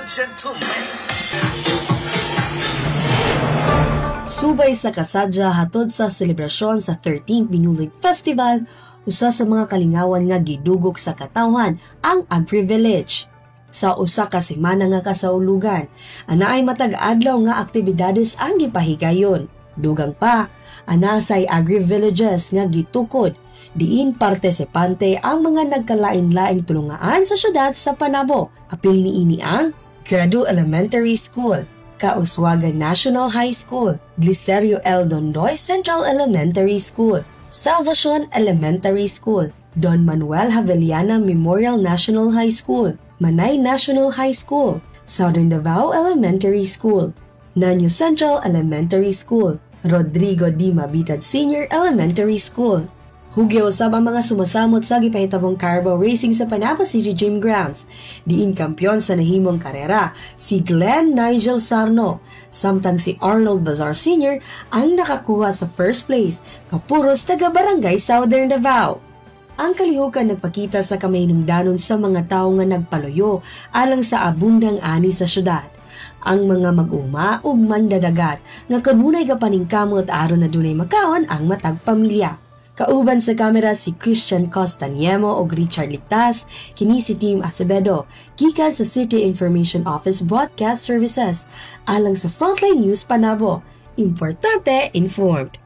gentlemen. Subay sa kasadya hatod sa selebrasyon sa 13th Binulig Festival, usa sa mga kalingawan nga gidugok sa katawhan ang agri-village. Sa usa ka semana nga kasaulugan, anaay matag adlaw nga aktibidades ang gipahigayon. Dugang pa, anasay agri-villages nga gitukod, diin partisipante ang mga nagkalain-laing tulungaan sa syudad sa Panabo. Apil niini ang Gradu Elementary School, Kauswagan National High School, Glicerio L. Dondoy Central Elementary School, Salvacion Elementary School, Don Manuel Javeliana Memorial National High School, Manay National High School, Southern Davao Elementary School, Nanyo Central Elementary School, Rodrigo D. Mabitad Senior Elementary School. Hugyo sa mga sumasamot sa gipahitabong Carabao Racing sa Panabo City Gym Grounds. Diin kampyon sa nahimong karera si Glenn Nigel Sarno, samtang si Arnold Bazar Sr. ang nakakuha sa first place, kapuros taga Barangay Southern Davao. Ang kalihukan nagpakita sa kamahinungdanon sa mga tao nga nagpaluyo alang sa abundang ani sa syudad. Ang mga mag-uma ug mandadagat nga kanunay kapaningkamot aron na dunay makaon ang matag pamilya. Kauban sa kamera si Christian Costaniemo o Richard Ligtas, kini si Team Acevedo, gikan sa City Information Office Broadcast Services, alang sa Frontline News Panabo. Importante, informed.